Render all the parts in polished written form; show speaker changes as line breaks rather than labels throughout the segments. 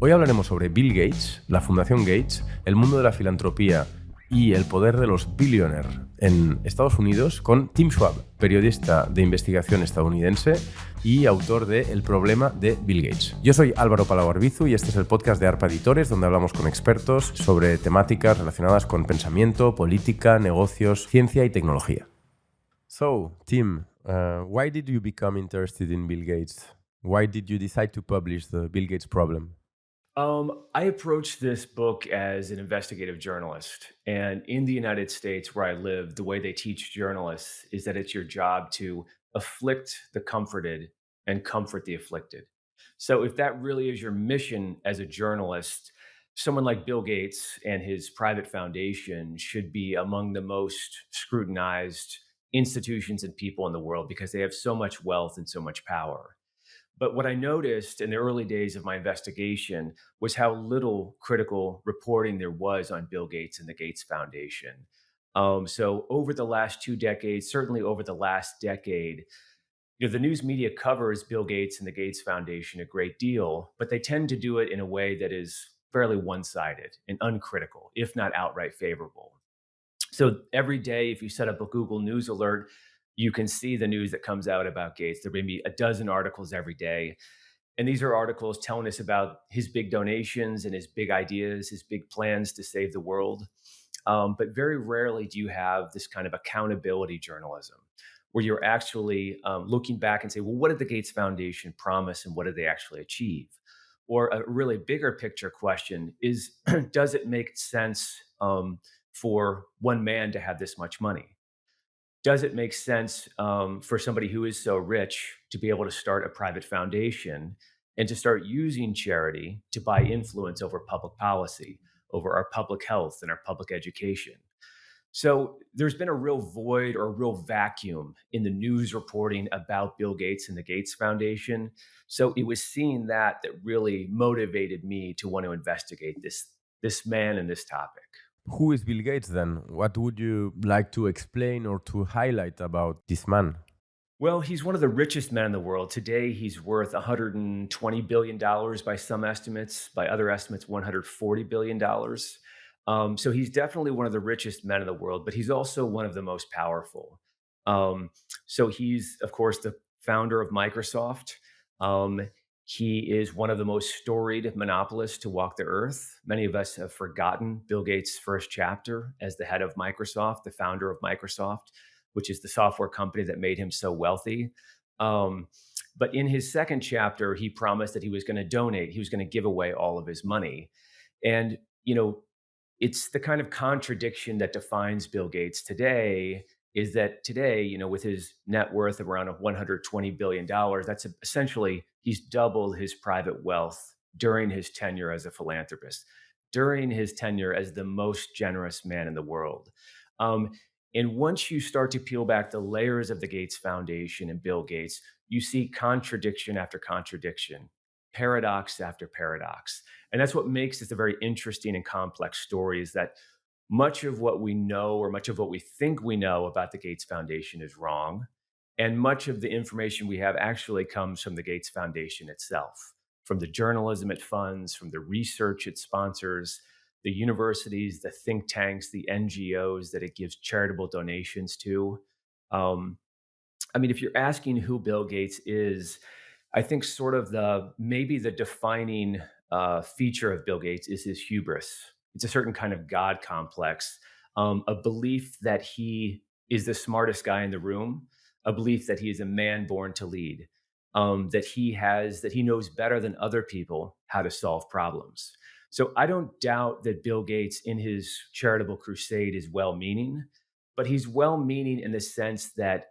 Hoy hablaremos sobre Bill Gates, la Fundación Gates, el mundo de la filantropía y el poder de los billionaires en Estados Unidos con Tim Schwab, periodista de investigación estadounidense y autor de El problema de Bill Gates. Yo soy Álvaro Palau Arbizu y este es el podcast de Arpa Editores, donde hablamos con expertos sobre temáticas relacionadas con pensamiento, política, negocios, ciencia y tecnología. So, Tim, why did you become interested in Bill Gates? Why did you decide to publish the Bill Gates problem?
I approached this book as an investigative journalist. And in the United States, where I live, the way they teach journalists is that it's your job to afflict the comforted and comfort the afflicted. So, if that really is your mission as a journalist, someone like Bill Gates and his private foundation should be among the most scrutinized institutions and people in the world because they have so much wealth and so much power. But what I noticed in the early days of my investigation was how little critical reporting there was on Bill Gates and the Gates Foundation. So over the last 2 decades, certainly over the last decade, the news media covers Bill Gates and the Gates Foundation a great deal, but they tend to do it in a way that is fairly one-sided and uncritical, if not outright favorable. So every day, if you set up a Google News alert, you can see the news that comes out about Gates. There may be a dozen articles every day. And these are articles telling us about his big donations and his big ideas, his big plans to save the world. But very rarely do you have this kind of accountability journalism where you're actually looking back and say, well, what did the Gates Foundation promise and what did they actually achieve? Or a really bigger picture question is, does it make sense for one man to have this much money? Does it make sense for somebody who is so rich to be able to start a private foundation and to start using charity to buy influence over public policy, over our public health and our public education? So there's been a real void or a real vacuum in the news reporting about Bill Gates and the Gates Foundation. So it was seeing that really motivated me to want to investigate this man and this topic.
Who is Bill Gates then? What would you like to explain or to highlight about this man?
Well, he's one of the richest men in the world. Today, he's worth $120 billion by some estimates, by other estimates, $140 billion. So he's definitely one of the richest men in the world, but he's also one of the most powerful. So he's, of course, the founder of Microsoft. He is one of the most storied monopolists to walk the earth. Many of us have forgotten Bill Gates' first chapter as the head of Microsoft, the founder of Microsoft, which is the software company that made him so wealthy. But in his second chapter, he promised that he was going to donate, he was going to give away all of his money. And, it's the kind of contradiction that defines Bill Gates today is that today, with his net worth of around $120 billion, that's essentially, he's doubled his private wealth during his tenure as a philanthropist, during his tenure as the most generous man in the world. And once you start to peel back the layers of the Gates Foundation and Bill Gates, you see contradiction after contradiction, paradox after paradox. And that's what makes this a very interesting and complex story is that much of what we know or much of what we think we know about the Gates Foundation is wrong. And much of the information we have actually comes from the Gates Foundation itself, from the journalism it funds, from the research it sponsors, the universities, the think tanks, the NGOs that it gives charitable donations to. If you're asking who Bill Gates is, I think sort of maybe the defining feature of Bill Gates is his hubris. It's a certain kind of God complex, a belief that he is the smartest guy in the room, a belief that he is a man born to lead, that he knows better than other people how to solve problems. So I don't doubt that Bill Gates in his charitable crusade is well-meaning, but he's well-meaning in the sense that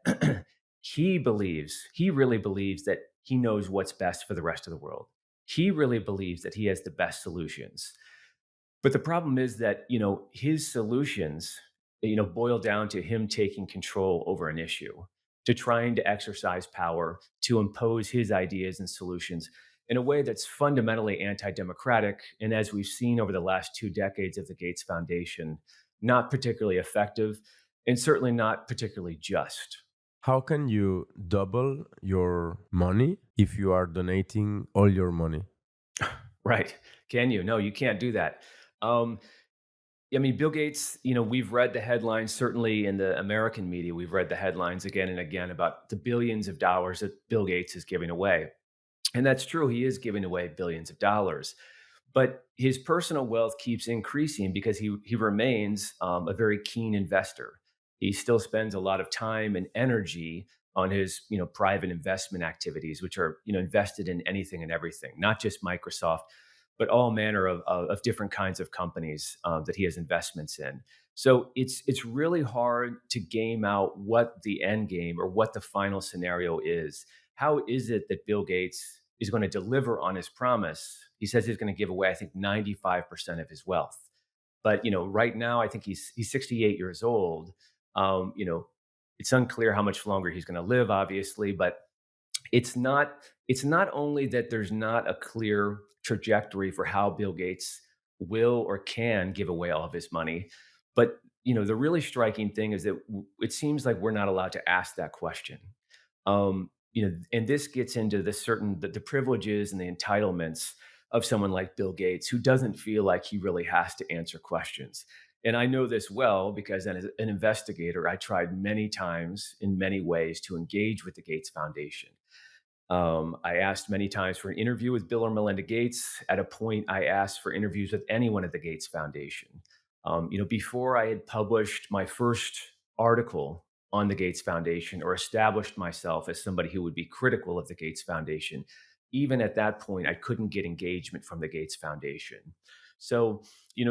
he really believes that he knows what's best for the rest of the world. He really believes that he has the best solutions. But the problem is that, his solutions, boil down to him taking control over an issue, to trying to exercise power, to impose his ideas and solutions in a way that's fundamentally anti-democratic. And as we've seen over the last 2 decades of the Gates Foundation, not particularly effective and certainly not particularly just.
How can you double your money if you are donating all your money?
Right. Can you? No, you can't do that. Um, I mean, Bill Gates, we've read the headlines, certainly in the American media, we've read the headlines again and again about the billions of dollars that Bill Gates is giving away. And that's true. He is giving away billions of dollars. But his personal wealth keeps increasing because he remains a very keen investor. He still spends a lot of time and energy on his private investment activities, which are invested in anything and everything, not just Microsoft, but all manner of different kinds of companies that he has investments in. So it's really hard to game out what the end game or what the final scenario is. How is it that Bill Gates is going to deliver on his promise? He says he's going to give away, I think, 95% of his wealth. But right now, I think he's 68 years old. Um, you know, it's unclear how much longer he's going to live, obviously, but it's not only that there's not a clear trajectory for how Bill Gates will or can give away all of his money, but the really striking thing is that it seems like we're not allowed to ask that question. And this gets into the privileges and the entitlements of someone like Bill Gates, who doesn't feel like he really has to answer questions. And I know this well because as an investigator, I tried many times in many ways to engage with the Gates Foundation. I asked many times for an interview with Bill or Melinda Gates. At a point, I asked for interviews with anyone at the Gates Foundation. Before I had published my first article on the Gates Foundation or established myself as somebody who would be critical of the Gates Foundation, even at that point, I couldn't get engagement from the Gates Foundation. So,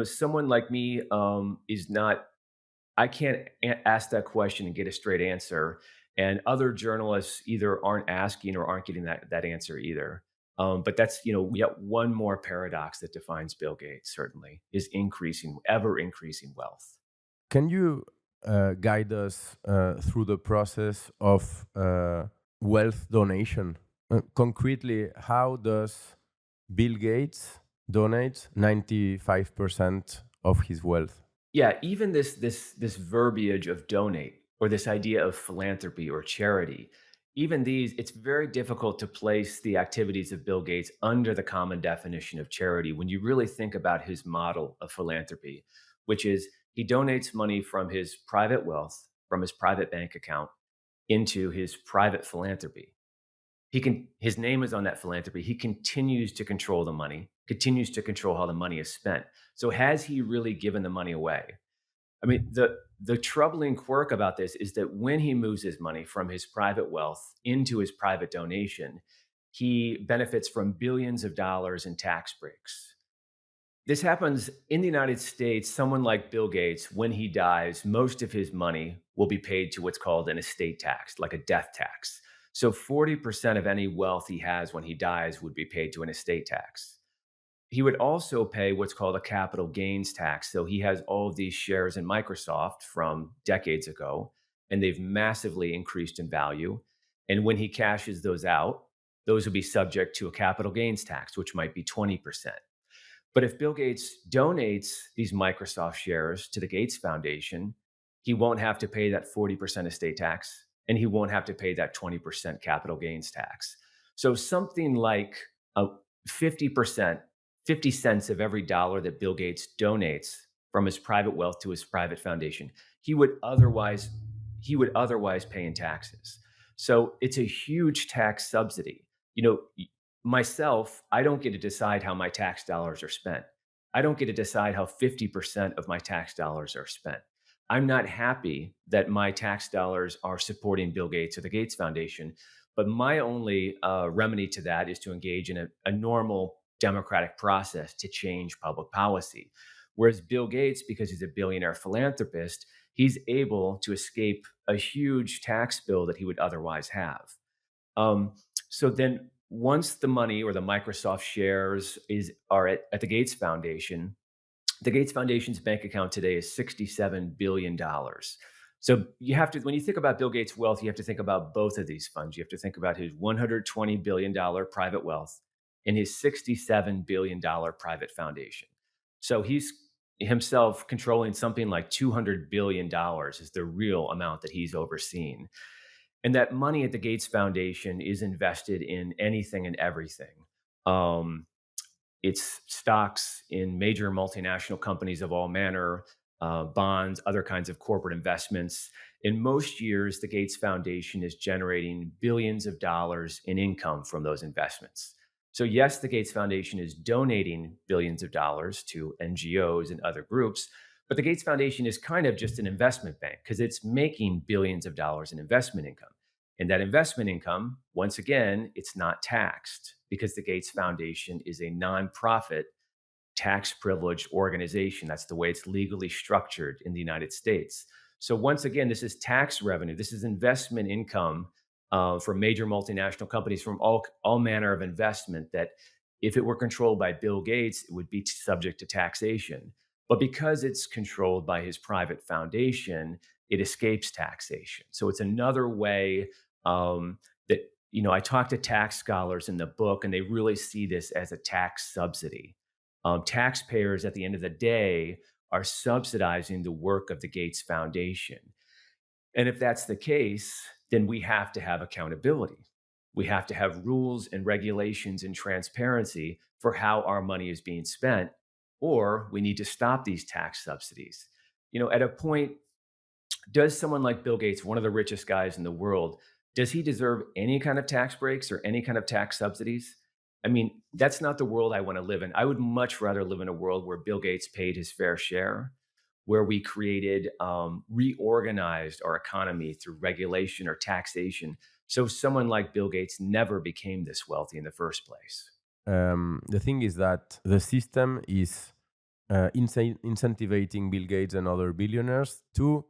someone like me is not, I can't ask that question and get a straight answer. And other journalists either aren't asking or aren't getting that answer either. But that's, yet one more paradox that defines Bill Gates, certainly, is ever increasing wealth.
Can you guide us through the process of wealth donation? Concretely, how does Bill Gates donate 95% of his wealth?
Yeah, even this verbiage of donate or this idea of philanthropy or charity, even these, it's very difficult to place the activities of Bill Gates under the common definition of charity when you really think about his model of philanthropy, which is he donates money from his private wealth, from his private bank account into his private philanthropy. His name is on that philanthropy. He continues to control the money, continues to control how the money is spent. So has he really given the money away? I mean, the troubling quirk about this is that when he moves his money from his private wealth into his private donation, he benefits from billions of dollars in tax breaks. This happens in the United States. Someone like Bill Gates, when he dies, most of his money will be paid to what's called an estate tax, like a death tax. So 40% of any wealth he has when he dies would be paid to an estate tax. He would also pay what's called a capital gains tax. So he has all of these shares in Microsoft from decades ago, and they've massively increased in value. And when he cashes those out, those would be subject to a capital gains tax, which might be 20%. But if Bill Gates donates these Microsoft shares to the Gates Foundation, he won't have to pay that 40% estate tax, and he won't have to pay that 20% capital gains tax. So something like 50%, 50 cents of every dollar that Bill Gates donates from his private wealth to his private foundation, he would otherwise pay in taxes. So it's a huge tax subsidy. Myself, I don't get to decide how my tax dollars are spent. I don't get to decide how 50% of my tax dollars are spent. I'm not happy that my tax dollars are supporting Bill Gates or the Gates Foundation, but my only remedy to that is to engage in a normal democratic process to change public policy. Whereas Bill Gates, because he's a billionaire philanthropist, he's able to escape a huge tax bill that he would otherwise have. So then once the money or the Microsoft shares are at the Gates Foundation, the Gates Foundation's bank account today is $67 billion. So when you think about Bill Gates' wealth, you have to think about both of these funds. You have to think about his $120 billion private wealth and his $67 billion private foundation. So he's himself controlling something like $200 billion is the real amount that he's overseeing. And that money at the Gates Foundation is invested in anything and everything. It's stocks in major multinational companies of all manner, bonds, other kinds of corporate investments. In most years, the Gates Foundation is generating billions of dollars in income from those investments. So yes, the Gates Foundation is donating billions of dollars to NGOs and other groups, but the Gates Foundation is kind of just an investment bank because it's making billions of dollars in investment income. And that investment income, once again, it's not taxed because the Gates Foundation is a nonprofit tax privileged organization. That's the way it's legally structured in the United States. So once again, this is tax revenue. This is investment income from major multinational companies, from all manner of investment that if it were controlled by Bill Gates, it would be subject to taxation. But because it's controlled by his private foundation, it escapes taxation. So it's another way that, I talk to tax scholars in the book, and they really see this as a tax subsidy. Taxpayers at the end of the day are subsidizing the work of the Gates Foundation. And if that's the case, then we have to have accountability. We have to have rules and regulations and transparency for how our money is being spent, or we need to stop these tax subsidies. At a point, does someone like Bill Gates, one of the richest guys in the world, does he deserve any kind of tax breaks or any kind of tax subsidies? I mean, that's not the world I want to live in. I would much rather live in a world where Bill Gates paid his fair share, where we created, reorganized our economy through regulation or taxation. So someone like Bill Gates never became this wealthy in the first place.
The thing is that the system is incentivizing Bill Gates and other billionaires to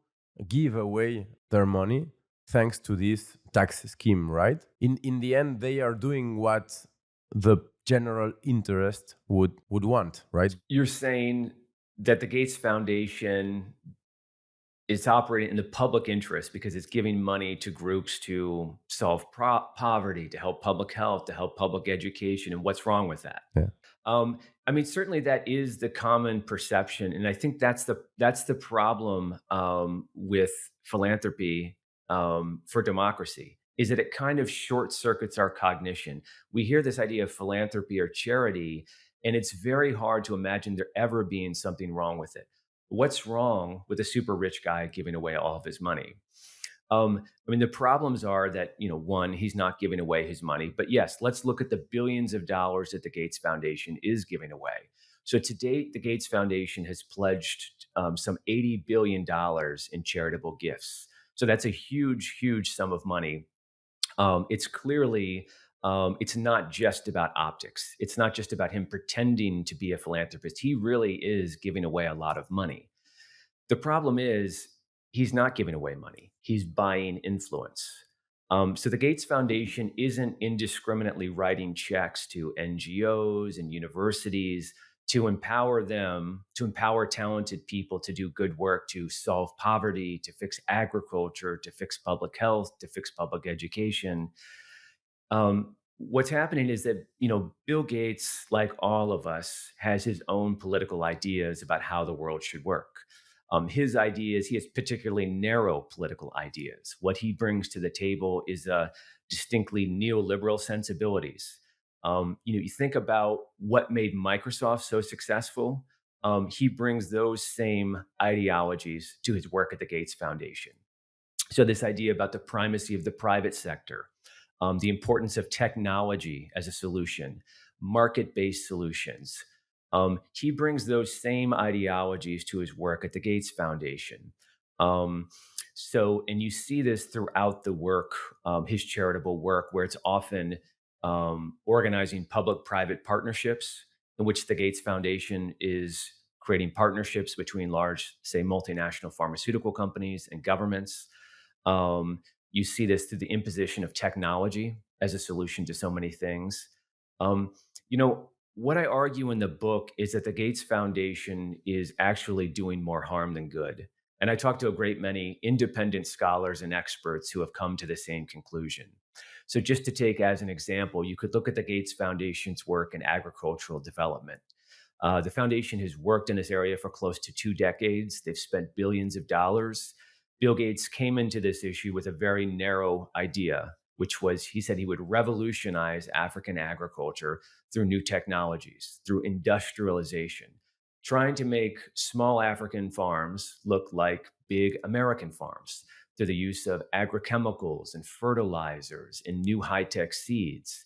give away their money thanks to this tax scheme, right? In the end, they are doing what the general interest would want, right?
You're saying that the Gates Foundation is operating in the public interest because it's giving money to groups to solve poverty, to help public health, to help public education. And what's wrong with that?
Yeah.
Certainly that is the common perception. And I think that's the problem with philanthropy for democracy, is that it kind of short circuits our cognition. We hear this idea of philanthropy or charity, and it's very hard to imagine there ever being something wrong with it. What's wrong with a super rich guy giving away all of his money? The problems are that, one, he's not giving away his money. But yes, let's look at the billions of dollars that the Gates Foundation is giving away. So to date, the Gates Foundation has pledged some $80 billion in charitable gifts. So that's a huge, huge sum of money. It's clearly, it's not just about optics. It's not just about him pretending to be a philanthropist. He really is giving away a lot of money. The problem is he's not giving away money. He's buying influence. So the Gates Foundation isn't indiscriminately writing checks to NGOs and universities to empower them, to empower talented people to do good work, to solve poverty, to fix agriculture, to fix public health, to fix public education. What's happening is that, Bill Gates, like all of us, has his own political ideas about how the world should work. His ideas, he has particularly narrow political ideas. What he brings to the table is distinctly neoliberal sensibilities. You think about what made Microsoft so successful. He brings those same ideologies to his work at the Gates Foundation. So this idea about the primacy of the private sector, the importance of technology as a solution, market-based solutions. He brings those same ideologies to his work at the Gates Foundation. And you see this throughout the work, his charitable work, where it's often organizing public-private partnerships in which the Gates Foundation is creating partnerships between large, say, multinational pharmaceutical companies and governments. You see this through the imposition of technology as a solution to so many things. What I argue in the book is that the Gates Foundation is actually doing more harm than good. And I talked to a great many independent scholars and experts who have come to the same conclusion. So just to take as an example, you could look at the Gates Foundation's work in agricultural development. The foundation has worked in this area for close to 2 decades. They've spent billions of dollars. Bill Gates came into this issue with a very narrow idea, which was, he said he would revolutionize African agriculture through new technologies, through industrialization, trying to make small African farms look like big American farms through the use of agrochemicals and fertilizers and new high-tech seeds.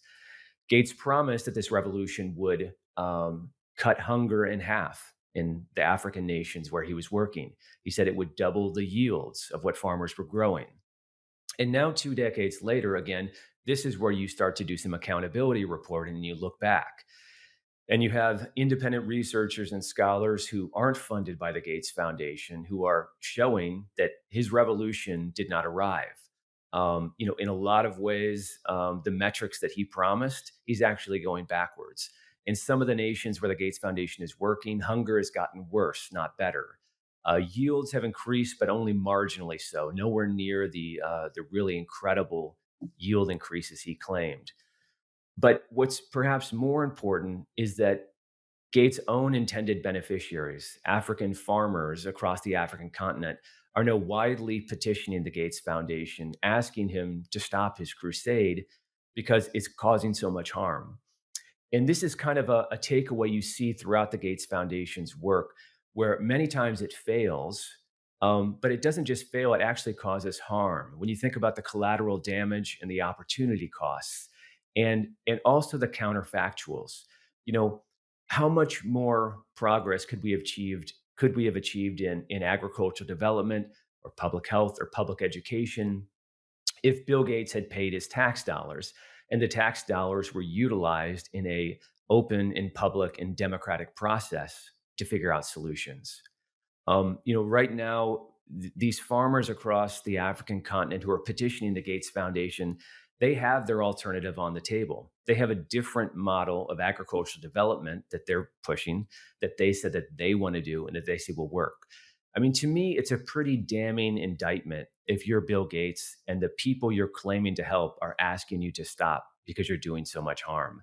Gates promised that this revolution would cut hunger in half in the African nations where he was working. He said it would double the yields of what farmers were growing. And now, 2 decades later, again, this is where you start to do some accountability reporting and you look back. And you have independent researchers and scholars who aren't funded by the Gates Foundation who are showing that his revolution did not arrive. In a lot of ways, the metrics that he promised, he's actually going backwards. In some of the nations where the Gates Foundation is working, hunger has gotten worse, not better. Yields have increased, but only marginally so, nowhere near the really incredible yield increases he claimed. But what's perhaps more important is that Gates' own intended beneficiaries, African farmers across the African continent, are now widely petitioning the Gates Foundation, asking him to stop his crusade because it's causing so much harm. And this is kind of a takeaway you see throughout the Gates Foundation's work, where many times it fails, but it doesn't just fail, it actually causes harm. When you think about the collateral damage and the opportunity costs, and also the counterfactuals, you know, how much more progress could we have achieved in agricultural development or public health or public education if Bill Gates had paid his tax dollars and the tax dollars were utilized in a open and public and democratic process to figure out solutions. Right now, these farmers across the African continent who are petitioning the Gates Foundation, they have their alternative on the table. They have a different model of agricultural development that they're pushing, that they said that they want to do and that they say will work. I mean, to me, it's a pretty damning indictment if you're Bill Gates and the people you're claiming to help are asking you to stop because you're doing so much harm.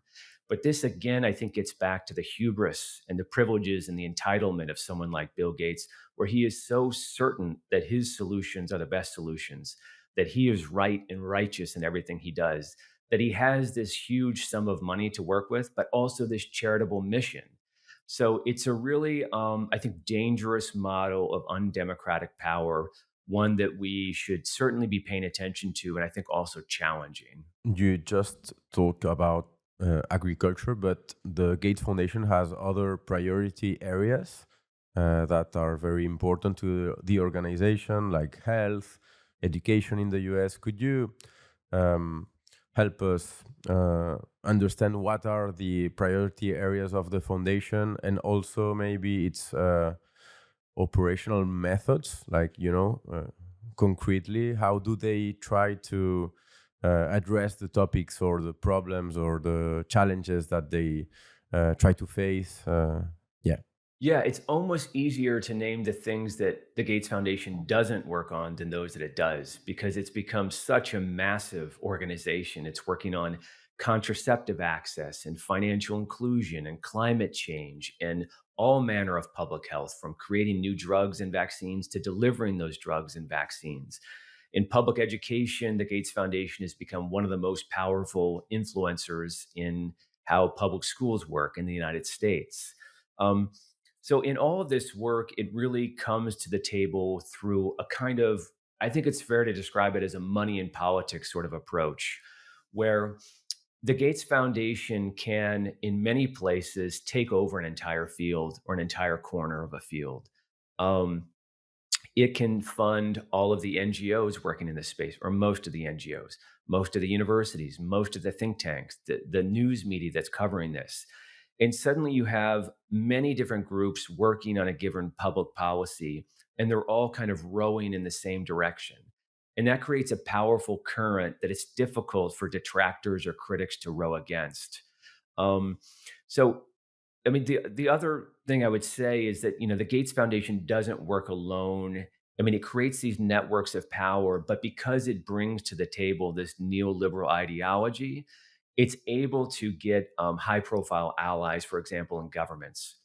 But this, again, I think gets back to the hubris and the privileges and the entitlement of someone like Bill Gates, where he is so certain that his solutions are the best solutions, that he is right and righteous in everything he does, that he has this huge sum of money to work with, but also this charitable mission. So it's a really, I think, dangerous model of undemocratic power, one that we should certainly be paying attention to, and I think also challenging.
You just talk about agriculture, but the Gates Foundation has other priority areas that are very important to the organization, like health, education in the US. Could you help us understand what are the priority areas of the foundation and also maybe its operational methods, like, concretely, how do they try to address the topics or the problems or the challenges that they try to face? Yeah.
Yeah, it's almost easier to name the things that the Gates Foundation doesn't work on than those that it does, because it's become such a massive organization. It's working on contraceptive access and financial inclusion and climate change and all manner of public health, from creating new drugs and vaccines to delivering those drugs and vaccines. In public education, the Gates Foundation has become one of the most powerful influencers in how public schools work in the United States. So in all of this work, it really comes to the table through a kind of, I think it's fair to describe it as a money in politics sort of approach, where the Gates Foundation can, in many places, take over an entire field or an entire corner of a field. Um, it can fund all of the NGOs working in this space, or most of the NGOs, most of the universities, most of the think tanks, the news media that's covering this. And suddenly you have many different groups working on a given public policy, and they're all kind of rowing in the same direction. And that creates a powerful current that it's difficult for detractors or critics to row against. Um, so, I mean, the other thing I would say is that, the Gates Foundation doesn't work alone. I mean, it creates these networks of power, but because it brings to the table this neoliberal ideology, it's able to get high profile allies, for example, in governments.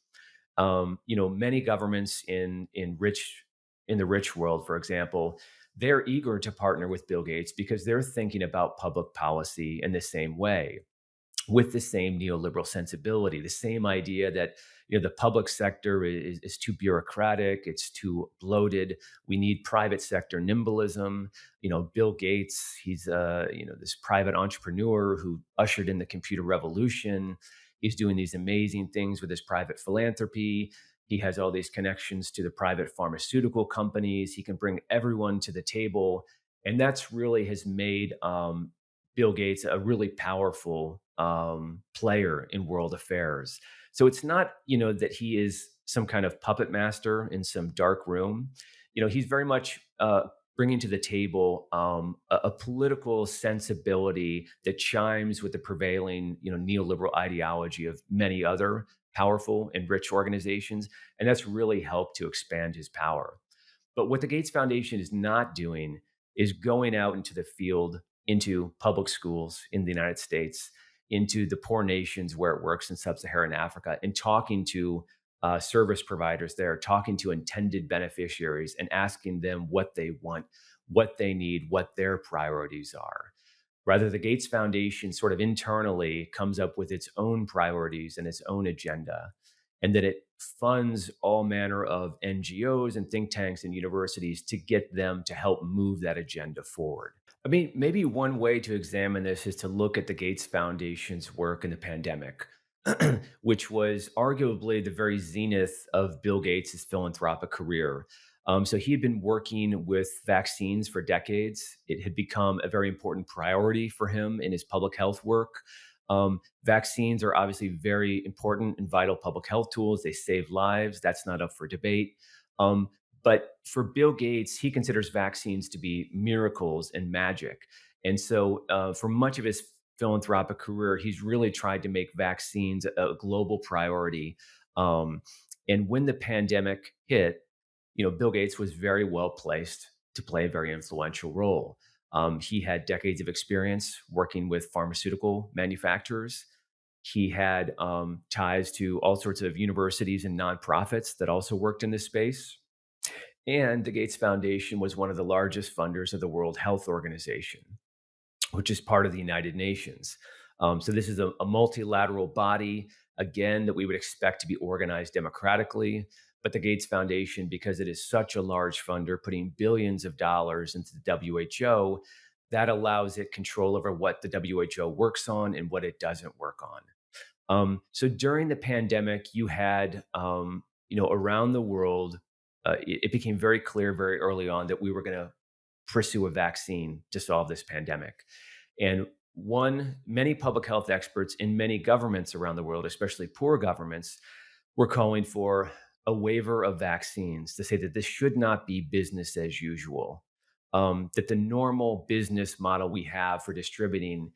Many governments in the rich world, for example, they're eager to partner with Bill Gates because they're thinking about public policy in the same way, with the same neoliberal sensibility, the same idea that the public sector is too bureaucratic, it's too bloated. We need private sector nimblism. Bill Gates, he's this private entrepreneur who ushered in the computer revolution. He's doing these amazing things with his private philanthropy. He has all these connections to the private pharmaceutical companies. He can bring everyone to the table, and that's really has made Bill Gates a really powerful player in world affairs. So it's not, that he is some kind of puppet master in some dark room. He's very much bringing to the table a political sensibility that chimes with the prevailing, neoliberal ideology of many other powerful and rich organizations, and that's really helped to expand his power. But what the Gates Foundation is not doing is going out into the field, into public schools in the United States, into the poor nations where it works in sub-Saharan Africa, and talking to service providers there, talking to intended beneficiaries and asking them what they want, what they need, what their priorities are. Rather, the Gates Foundation sort of internally comes up with its own priorities and its own agenda, and that it funds all manner of NGOs and think tanks and universities to get them to help move that agenda forward. I mean, maybe one way to examine this is to look at the Gates Foundation's work in the pandemic, which was arguably the very zenith of Bill Gates' philanthropic career. So he had been working with vaccines for decades. It had become a very important priority for him in his public health work. Vaccines are obviously very important and vital public health tools. They save lives. That's not up for debate. But for Bill Gates, he considers vaccines to be miracles and magic. And so for much of his philanthropic career, he's really tried to make vaccines a global priority. And when the pandemic hit, Bill Gates was very well placed to play a very influential role. He had decades of experience working with pharmaceutical manufacturers. He had ties to all sorts of universities and nonprofits that also worked in this space. And the Gates Foundation was one of the largest funders of the World Health Organization, which is part of the United Nations. So this is a multilateral body, again, that we would expect to be organized democratically. But the Gates Foundation, because it is such a large funder, putting billions of dollars into the WHO, that allows it control over what the WHO works on and what it doesn't work on. So during the pandemic, you had, around the world, it became very clear very early on that we were going to pursue a vaccine to solve this pandemic. And many public health experts in many governments around the world, especially poor governments, were calling for a waiver of vaccines, to say that this should not be business as usual, that the normal business model we have for distributing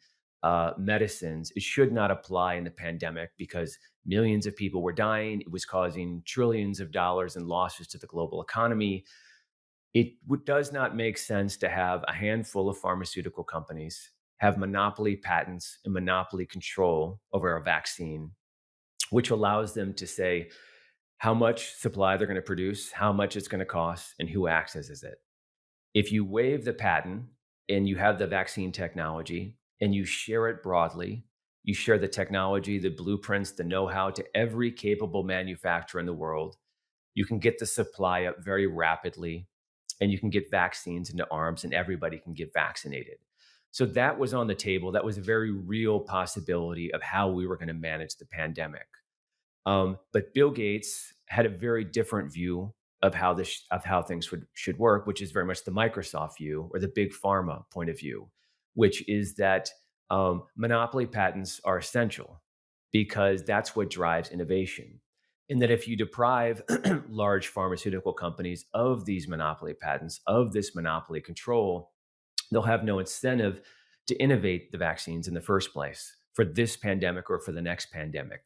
medicines, it should not apply in the pandemic because millions of people were dying. It was causing trillions of dollars in losses to the global economy. It does not make sense to have a handful of pharmaceutical companies have monopoly patents and monopoly control over a vaccine, which allows them to say how much supply they're going to produce, how much it's going to cost, and who accesses it. If you waive the patent and you have the vaccine technology and you share it broadly, you share the technology, the blueprints, the know-how to every capable manufacturer in the world, you can get the supply up very rapidly, and you can get vaccines into arms, and everybody can get vaccinated. So that was on the table. That was a very real possibility of how we were going to manage the pandemic. But Bill Gates had a very different view of how things should work, which is very much the Microsoft view or the big pharma point of view, which is that monopoly patents are essential because that's what drives innovation. And that if you deprive large pharmaceutical companies of these monopoly patents, of this monopoly control, they'll have no incentive to innovate the vaccines in the first place for this pandemic or for the next pandemic.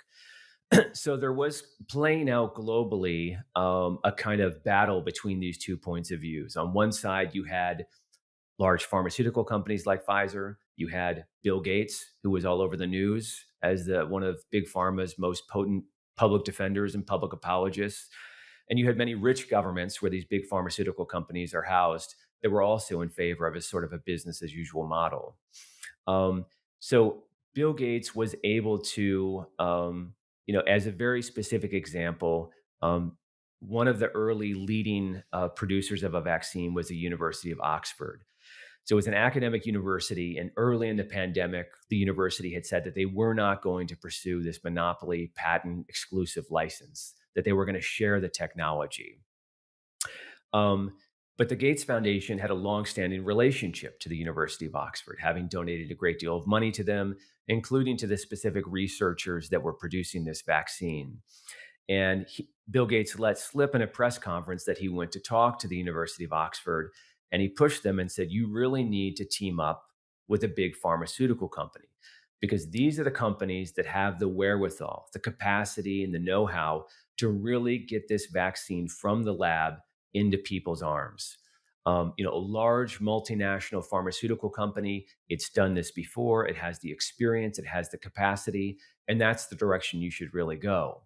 So there was playing out globally a kind of battle between these two points of views. On one side, you had large pharmaceutical companies like Pfizer. You had Bill Gates, who was all over the news as one of Big Pharma's most potent public defenders and public apologists. And you had many rich governments where these big pharmaceutical companies are housed that were also in favor of a sort of a business as usual model. So Bill Gates was able to, as a very specific example, one of the early leading producers of a vaccine was the University of Oxford. So it was an academic university, and early in the pandemic, the university had said that they were not going to pursue this monopoly patent exclusive license, that they were going to share the technology. But the Gates Foundation had a longstanding relationship to the University of Oxford, having donated a great deal of money to them, including to the specific researchers that were producing this vaccine. And Bill Gates let slip in a press conference that he went to talk to the University of Oxford, and he pushed them and said, you really need to team up with a big pharmaceutical company, because these are the companies that have the wherewithal, the capacity, and the know-how to really get this vaccine from the lab into people's arms. A large multinational pharmaceutical company, it's done this before, it has the experience, it has the capacity, and that's the direction you should really go.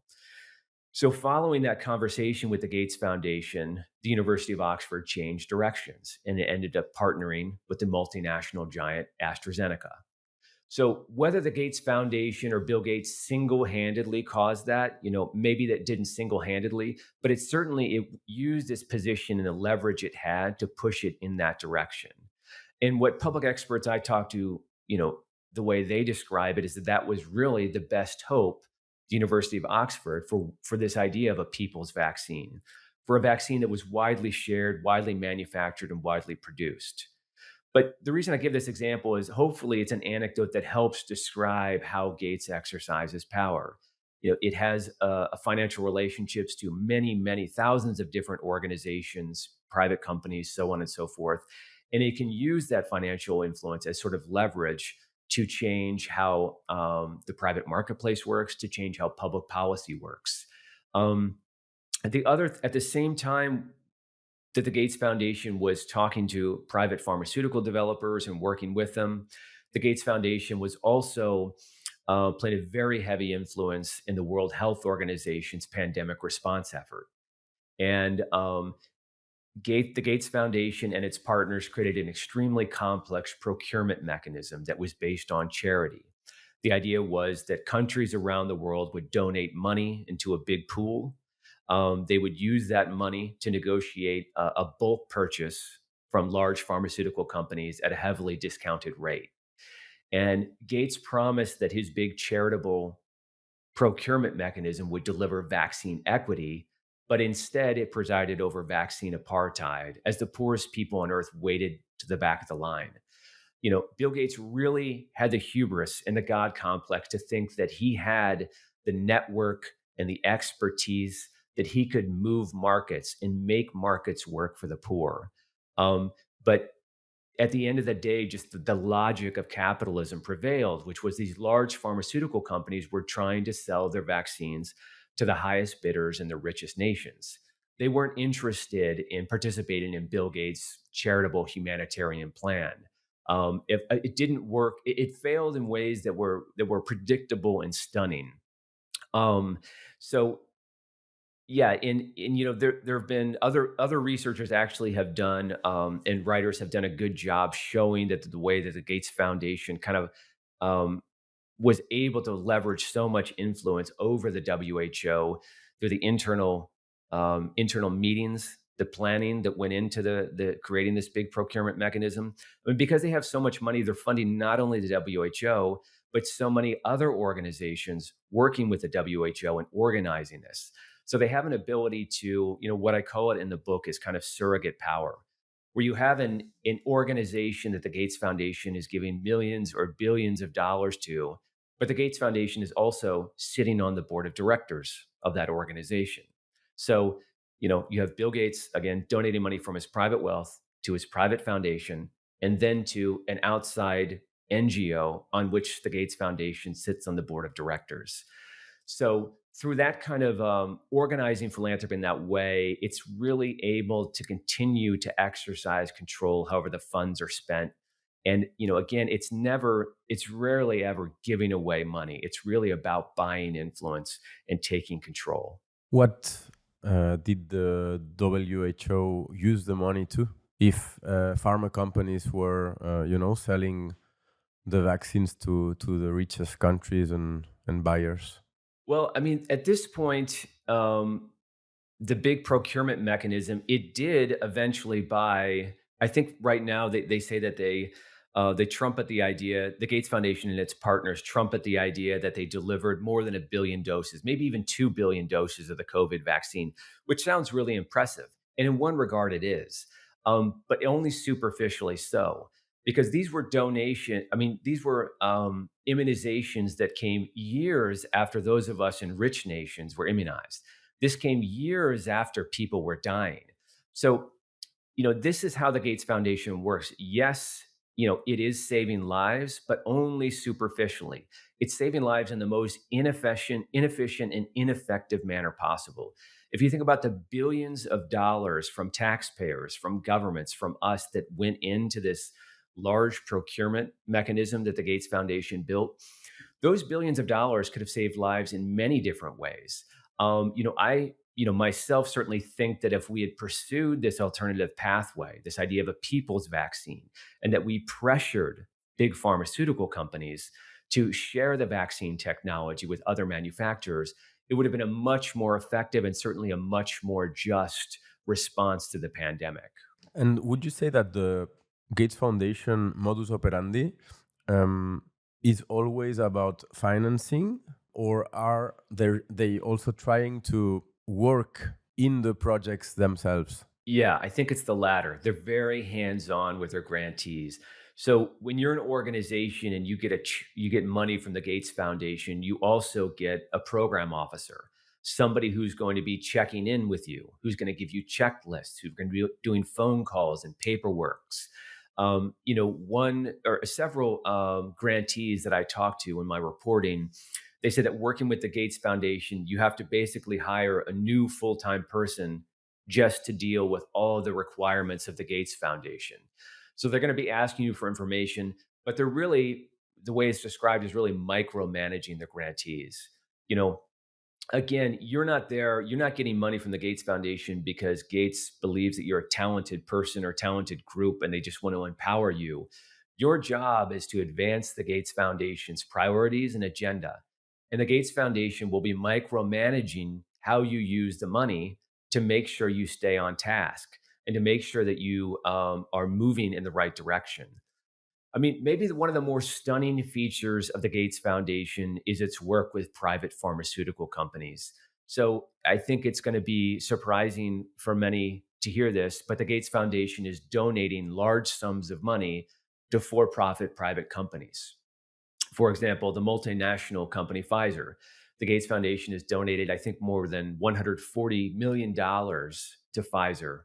So following that conversation with the Gates Foundation, the University of Oxford changed directions, and it ended up partnering with the multinational giant AstraZeneca. So whether the Gates Foundation or Bill Gates single-handedly caused that, maybe that didn't single-handedly, but it used its position and the leverage it had to push it in that direction. And what public experts I talked to, the way they describe it is that was really the best hope, the University of Oxford, for this idea of a people's vaccine, for a vaccine that was widely shared, widely manufactured, and widely produced. But the reason I give this example is hopefully it's an anecdote that helps describe how Gates exercises power. It has financial relationships to many, many thousands of different organizations, private companies, so on and so forth. And it can use that financial influence as sort of leverage to change how the private marketplace works, to change how public policy works. At the same time that the Gates Foundation was talking to private pharmaceutical developers and working with them, the Gates Foundation was also played a very heavy influence in the World Health Organization's pandemic response effort. And the Gates Foundation and its partners created an extremely complex procurement mechanism that was based on charity. The idea was that countries around the world would donate money into a big pool. They would use that money to negotiate a bulk purchase from large pharmaceutical companies at a heavily discounted rate. And Gates promised that his big charitable procurement mechanism would deliver vaccine equity, but instead it presided over vaccine apartheid as the poorest people on earth waited to the back of the line. Bill Gates really had the hubris and the God complex to think that he had the network and the expertise that he could move markets and make markets work for the poor. But at the end of the day, just the logic of capitalism prevailed, which was these large pharmaceutical companies were trying to sell their vaccines to the highest bidders in the richest nations. They weren't interested in participating in Bill Gates' charitable humanitarian plan. If it didn't work, it failed in ways that were predictable and stunning. Yeah, there have been other researchers actually have done and writers have done a good job showing that the way that the Gates Foundation kind of was able to leverage so much influence over the WHO through the internal meetings, the planning that went into the creating this big procurement mechanism. I mean, because they have so much money, they're funding not only the WHO but so many other organizations working with the WHO and organizing this. So they have an ability to, what I call it in the book is kind of surrogate power, where you have an organization that the Gates Foundation is giving millions or billions of dollars to, but the Gates Foundation is also sitting on the board of directors of that organization. So, you have Bill Gates, again, donating money from his private wealth to his private foundation, and then to an outside NGO on which the Gates Foundation sits on the board of directors. So through that kind of organizing philanthropy in that way, it's really able to continue to exercise control however the funds are spent. And, again, it's rarely ever giving away money. It's really about buying influence and taking control.
What did the WHO use the money to if pharma companies were, selling the vaccines to the richest countries and buyers?
Well, I mean, at this point, the big procurement mechanism, it did eventually buy. I think right now they say that they trumpet the idea, the Gates Foundation and its partners trumpet the idea that they delivered more than 1 billion doses, maybe even 2 billion doses of the COVID vaccine, which sounds really impressive. And in one regard, it is, but only superficially so, because these were these were immunizations that came years after those of us in rich nations were immunized. This came years after people were dying. So, this is how the Gates Foundation works. Yes, it is saving lives, but only superficially. It's saving lives in the most inefficient and ineffective manner possible. If you think about the billions of dollars from taxpayers, from governments, from us that went into this large procurement mechanism that the Gates Foundation built, those billions of dollars could have saved lives in many different ways. I myself certainly think that if we had pursued this alternative pathway, this idea of a people's vaccine, and that we pressured big pharmaceutical companies to share the vaccine technology with other manufacturers, it would have been a much more effective and certainly a much more just response to the pandemic.
And would you say that the Gates Foundation modus operandi um, is always about financing, or are they also trying to work in the projects themselves?
Yeah, I think it's the latter. They're very hands-on with their grantees. So when you're an organization and you get money from the Gates Foundation, you also get a program officer, somebody who's going to be checking in with you, who's going to give you checklists, who's going to be doing phone calls and paperworks. One or several grantees that I talked to in my reporting, they said that working with the Gates Foundation, you have to basically hire a new full-time person just to deal with all the requirements of the Gates Foundation. So they're going to be asking you for information, but they're really, the way it's described is really micromanaging the grantees. You know, Again, you're not getting money from the Gates Foundation because Gates believes that you're a talented person or talented group and they just want to empower you. Your job is to advance the Gates Foundation's priorities and agenda. And the Gates Foundation will be micromanaging how you use the money to make sure you stay on task and to make sure that you are moving in the right direction. I mean, maybe one of the more stunning features of the Gates Foundation is its work with private pharmaceutical companies. So I think it's going to be surprising for many to hear this, but the Gates Foundation is donating large sums of money to for profit private companies. For example, the multinational company Pfizer, the Gates Foundation has donated, I think, more than $140 million to Pfizer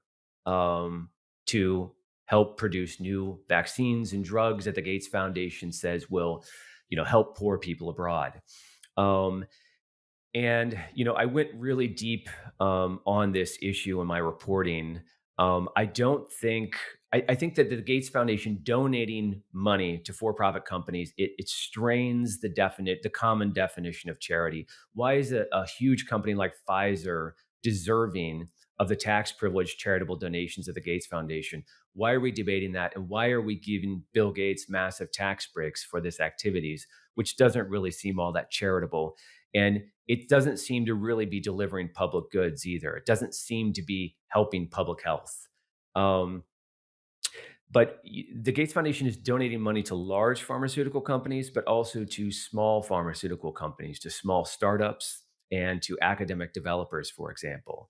to help produce new vaccines and drugs that the Gates Foundation says will, help poor people abroad. Um, I went really deep on this issue in my reporting. I think that the Gates Foundation donating money to for-profit companies, it strains the common definition of charity. Why is a huge company like Pfizer deserving of the tax privileged charitable donations of the Gates Foundation? Why are we debating that? And why are we giving Bill Gates massive tax breaks for this activities, which doesn't really seem all that charitable? And it doesn't seem to really be delivering public goods either. It doesn't seem to be helping public health. But the Gates Foundation is donating money to large pharmaceutical companies, but also to small pharmaceutical companies, to small startups, and to academic developers, for example.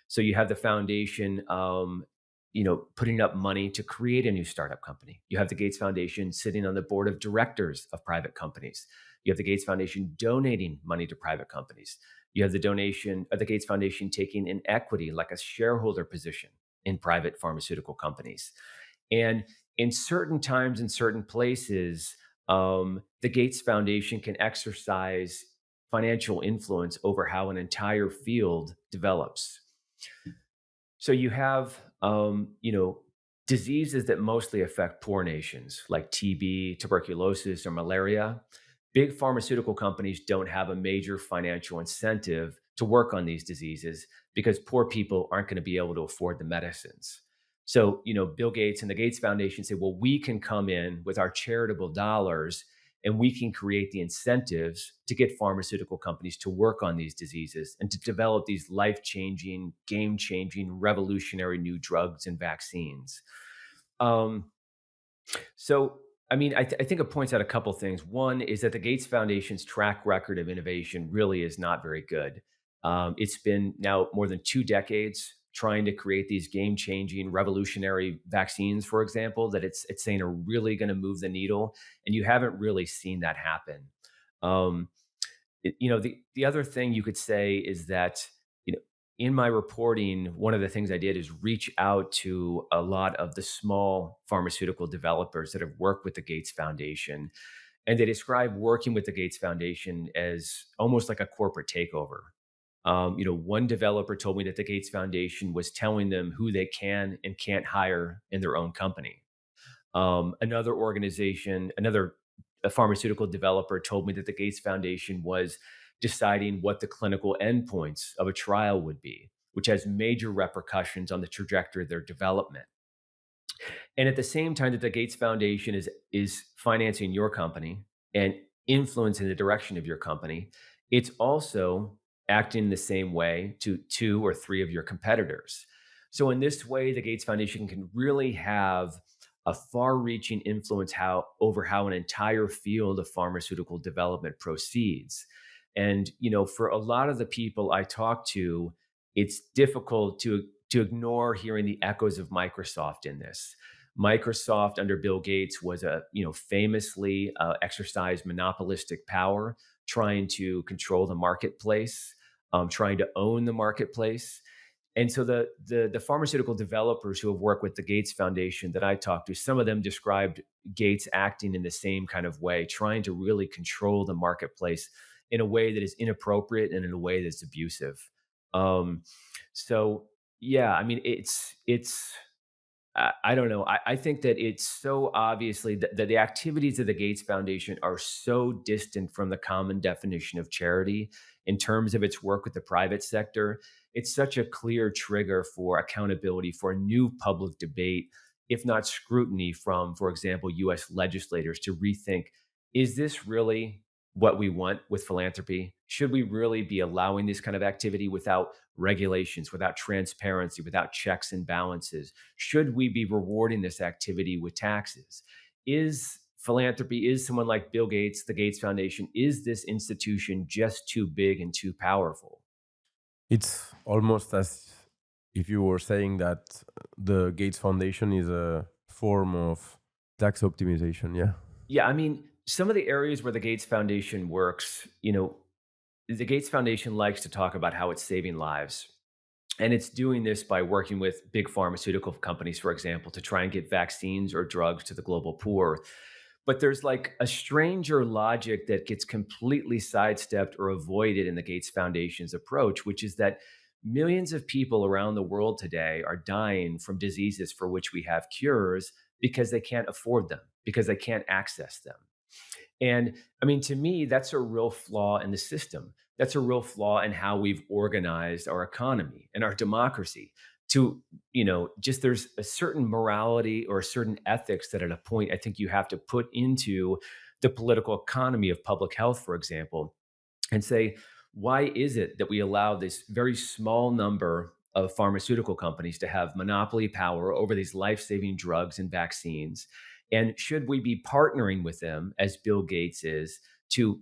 So you have the foundation, putting up money to create a new startup company. You have the Gates Foundation sitting on the board of directors of private companies. You have the Gates Foundation donating money to private companies. You have the Gates Foundation taking an equity, like a shareholder position in private pharmaceutical companies. And in certain times, in certain places, the Gates Foundation can exercise financial influence over how an entire field develops. So you have, diseases that mostly affect poor nations, like TB, tuberculosis, or malaria. Big pharmaceutical companies don't have a major financial incentive to work on these diseases because poor people aren't going to be able to afford the medicines. So, Bill Gates and the Gates Foundation say, well, we can come in with our charitable dollars and we can create the incentives to get pharmaceutical companies to work on these diseases and to develop these life-changing, game-changing, revolutionary new drugs and vaccines. Um, so, I think it points out a couple things. One is that the Gates Foundation's track record of innovation really is not very good. It's been now more than 2 decades trying to create these game-changing, revolutionary vaccines, for example, that it's saying are really going to move the needle, and you haven't really seen that happen. Um, the other thing you could say is that, you know, in my reporting, one of the things I did is reach out to a lot of the small pharmaceutical developers that have worked with the Gates Foundation. And they describe working with the Gates Foundation as almost like a corporate takeover. One developer told me that the Gates Foundation was telling them who they can and can't hire in their own company. Another organization, another a pharmaceutical developer told me that the Gates Foundation was deciding what the clinical endpoints of a trial would be, which has major repercussions on the trajectory of their development. And at the same time that the Gates Foundation is financing your company and influencing the direction of your company, it's also acting the same way to 2 or 3 of your competitors. So in this way, the Gates Foundation can really have a far-reaching influence over how an entire field of pharmaceutical development proceeds. And for a lot of the people I talk to, it's difficult to ignore hearing the echoes of Microsoft in this. Microsoft under Bill Gates was famously exercised monopolistic power, trying to control the marketplace, trying to own the marketplace. And so the pharmaceutical developers who have worked with the Gates Foundation that I talked to, some of them described Gates acting in the same kind of way, trying to really control the marketplace in a way that is inappropriate and in a way that's abusive. Um, so yeah, it's I don't know. I think that it's so obviously that the activities of the Gates Foundation are so distant from the common definition of charity in terms of its work with the private sector. It's such a clear trigger for accountability for a new public debate, if not scrutiny from, for example, US legislators to rethink, is this really what we want with philanthropy? Should we really be allowing this kind of activity without regulations, without transparency, without checks and balances? Should we be rewarding this activity with taxes? Is philanthropy, is someone like Bill Gates, the Gates Foundation, is this institution just too big and too powerful?
It's almost as if you were saying that the Gates Foundation is a form of tax optimization. Yeah.
Yeah, some of the areas where the Gates Foundation works, the Gates Foundation likes to talk about how it's saving lives. And it's doing this by working with big pharmaceutical companies, for example, to try and get vaccines or drugs to the global poor. But there's like a stranger logic that gets completely sidestepped or avoided in the Gates Foundation's approach, which is that millions of people around the world today are dying from diseases for which we have cures because they can't afford them, because they can't access them. And to me, that's a real flaw in the system. That's a real flaw in how we've organized our economy and our democracy. To, just there's a certain morality or a certain ethics that at a point I think you have to put into the political economy of public health, for example, and say, why is it that we allow this very small number of pharmaceutical companies to have monopoly power over these life-saving drugs and vaccines? And should we be partnering with them, as Bill Gates is, to,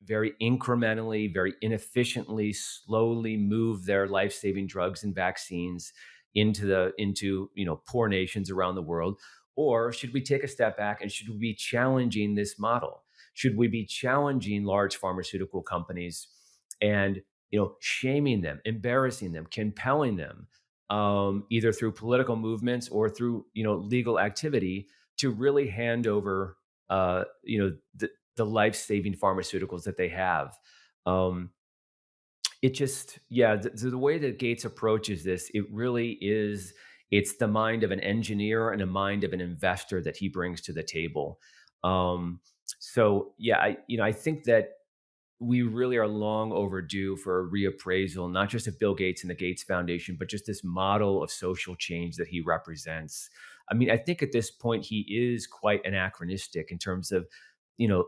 very incrementally, very inefficiently, slowly move their life-saving drugs and vaccines into poor nations around the world? Or should we take a step back and should we be challenging this model? Should we be challenging large pharmaceutical companies and shaming them, embarrassing them, compelling them, either through political movements or through legal activity to really hand over the life-saving pharmaceuticals that they have? It just, yeah, the way that Gates approaches this, it really is, it's the mind of an engineer and a mind of an investor that he brings to the table. So yeah, I think that we really are long overdue for a reappraisal, not just of Bill Gates and the Gates Foundation, but just this model of social change that he represents. I mean, I think at this point he is quite anachronistic in terms of,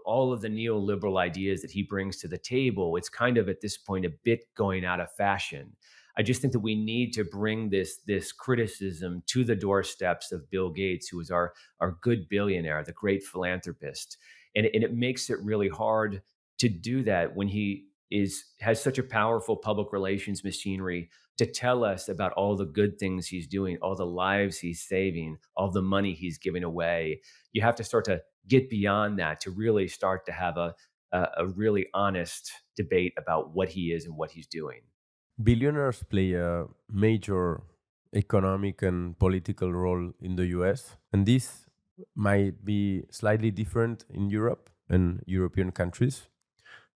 all of the neoliberal ideas that he brings to the table. It's kind of at this point a bit going out of fashion. I just think that we need to bring this criticism to the doorsteps of Bill Gates, who is our good billionaire, the great philanthropist, and it makes it really hard to do that when he has such a powerful public relations machinery to tell us about all the good things he's doing, all the lives he's saving, all the money he's giving away. You have to start to get beyond that to really start to have a really honest debate about what he is and what he's doing.
Billionaires play a major economic and political role in the US, and this might be slightly different in Europe and European countries.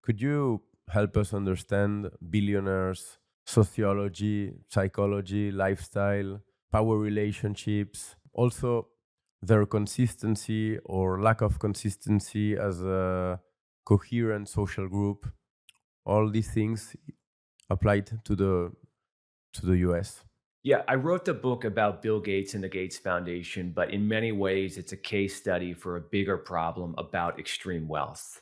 Could you help us understand billionaires' sociology, psychology, lifestyle, power relationships, also their consistency or lack of consistency as a coherent social group? All these things applied to the US.
Yeah, I wrote the book about Bill Gates and the Gates Foundation, but in many ways, it's a case study for a bigger problem about extreme wealth.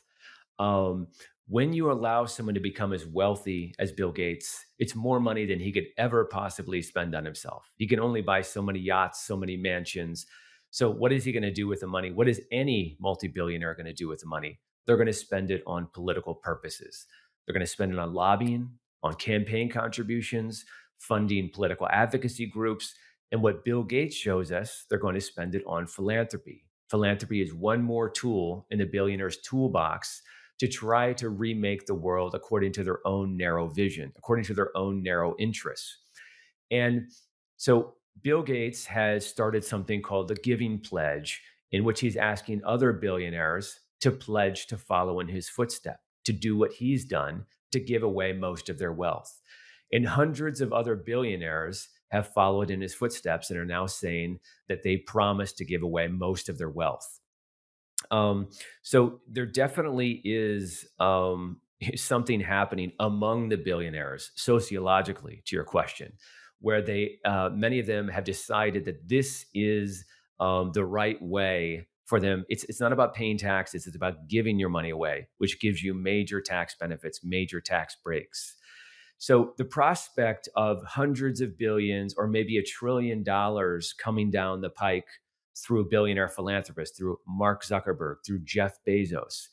Um, when you allow someone to become as wealthy as Bill Gates, it's more money than he could ever possibly spend on himself. He can only buy so many yachts, so many mansions. So, what is he going to do with the money? What is any multi billionaire going to do with the money? They're going to spend it on political purposes. They're going to spend it on lobbying, on campaign contributions, funding political advocacy groups. And what Bill Gates shows us, they're going to spend it on philanthropy. Philanthropy is one more tool in the billionaire's toolbox to try to remake the world according to their own narrow vision, according to their own narrow interests. And so Bill Gates has started something called the Giving Pledge, in which he's asking other billionaires to pledge to follow in his footsteps, to do what he's done, to give away most of their wealth. And hundreds of other billionaires have followed in his footsteps and are now saying that they promise to give away most of their wealth. Um, so there definitely is something happening among the billionaires sociologically, to your question, where they many of them have decided that this is the right way for them. It's not about paying taxes; it's about giving your money away, which gives you major tax benefits, major tax breaks. So the prospect of hundreds of billions or maybe $1 trillion coming down the pike through billionaire philanthropists, through Mark Zuckerberg, through Jeff Bezos,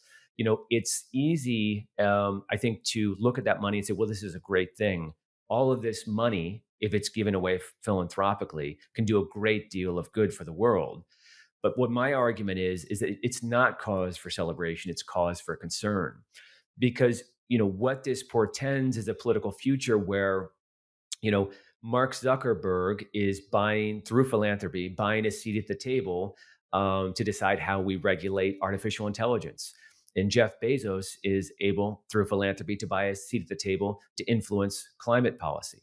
it's easy, I think, to look at that money and say, well, this is a great thing. All of this money, if it's given away philanthropically, can do a great deal of good for the world. But what my argument is that it's not cause for celebration, it's cause for concern. Because, what this portends is a political future where, you know, Mark Zuckerberg is buying through philanthropy, buying a seat at the table to decide how we regulate artificial intelligence. And Jeff Bezos is able, through philanthropy, to buy a seat at the table to influence climate policy.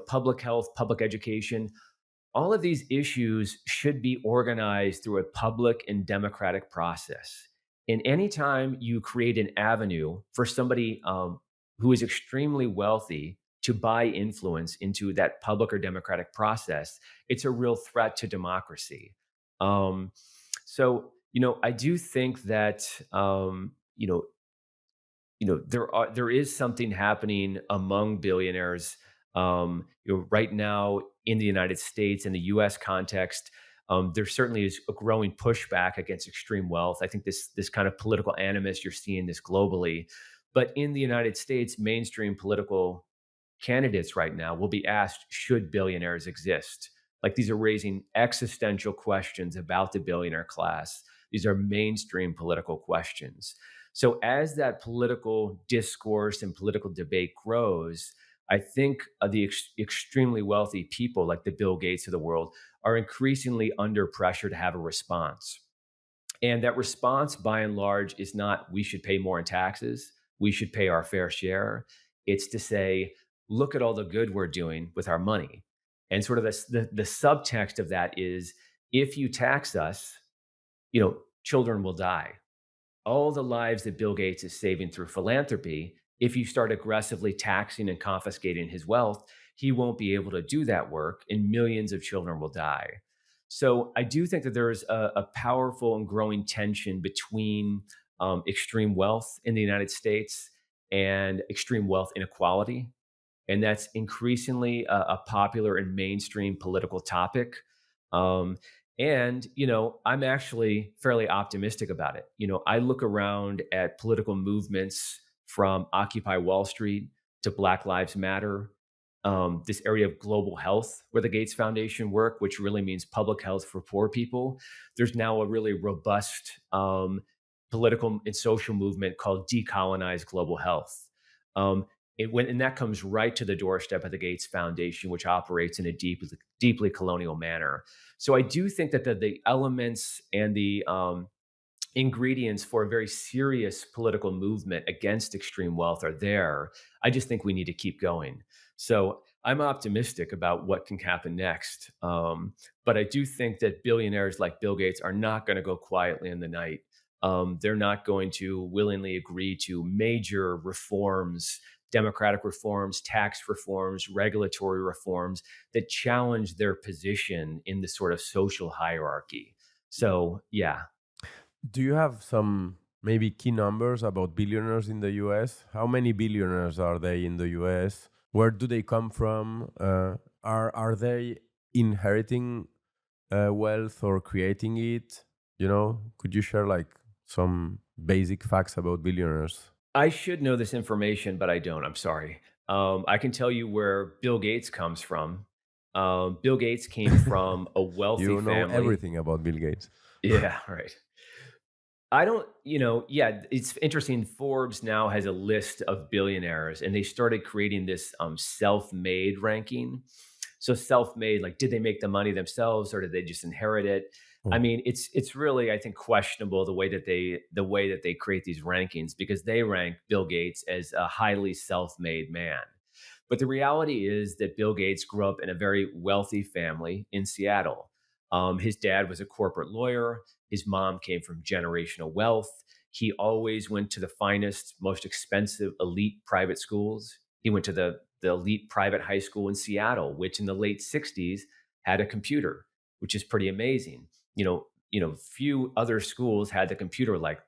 Public health, public education, all of these issues should be organized through a public and democratic process. And anytime you create an avenue for somebody who is extremely wealthy to buy influence into that public or democratic process, it's a real threat to democracy. Um, so, I do think that there is something happening among billionaires. Right now in the United States, in the U.S. context, there certainly is a growing pushback against extreme wealth. I think this kind of political animus, you're seeing this globally, but in the United States, mainstream political candidates right now will be asked, should billionaires exist? Like, these are raising existential questions about the billionaire class. These are mainstream political questions. So as that political discourse and political debate grows, I think the extremely wealthy people like the Bill Gates of the world are increasingly under pressure to have a response. And that response, by and large, is not we should pay more in taxes, we should pay our fair share. It's to say, look at all the good we're doing with our money. And sort of the subtext of that is, if you tax us, children will die. all the lives that Bill Gates is saving through philanthropy, if you start aggressively taxing and confiscating his wealth, he won't be able to do that work and millions of children will die. So I do think that there is a powerful and growing tension between extreme wealth in the United States and extreme wealth inequality. And that's increasingly a popular and mainstream political topic. Um, and, I'm actually fairly optimistic about it. I look around at political movements from Occupy Wall Street to Black Lives Matter, this area of global health where the Gates Foundation work, which really means public health for poor people. There's now a really robust political and social movement called Decolonize Global Health. And that comes right to the doorstep of the Gates Foundation, which operates in a deeply colonial manner. So I do think that the elements and the ingredients for a very serious political movement against extreme wealth are there. I just think we need to keep going. So I'm optimistic about what can happen next. But I do think that billionaires like Bill Gates are not going to go quietly in the night. They're not going to willingly agree to major reforms, democratic reforms, tax reforms, regulatory reforms that challenge their position in the sort of social hierarchy. So, yeah.
Do you have some maybe key numbers about billionaires in the US? How many billionaires are they in the US? Where do they come from? Are they inheriting wealth or creating it? Could you share like some basic facts about billionaires?
I should know this information, but I don't. I'm sorry. I can tell you where Bill Gates comes from. Bill Gates came from a wealthy
You know
family.
everything about Bill Gates.
Yeah, right. I don't, yeah, it's interesting. Forbes now has a list of billionaires and they started creating this self-made ranking. So self-made, like, did they make the money themselves or did they just inherit it? I
Oh.
mean, it's really, I think, questionable the way that they create these rankings because they rank Bill Gates as a highly self-made man. But the reality is that Bill Gates grew up in a very wealthy family in Seattle. His dad was a corporate lawyer. His mom came from generational wealth. He always went to the finest, most expensive elite private schools. He went to the elite private high school in Seattle, which in the late 60s had a computer, which is pretty amazing. Few other schools had the computer like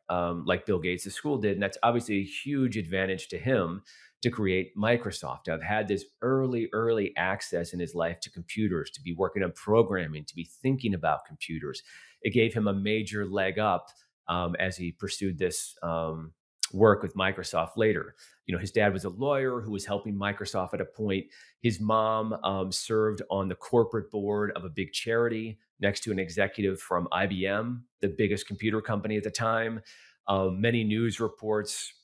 Bill Gates' school did, and that's obviously a huge advantage to him to create Microsoft, to have had this early access in his life to computers, to be working on programming, to be thinking about computers. It gave him a major leg up as he pursued this work with Microsoft later. His dad was a lawyer who was helping Microsoft at a point. His mom served on the corporate board of a big charity next to an executive from IBM, the biggest computer company at the time. Many news reports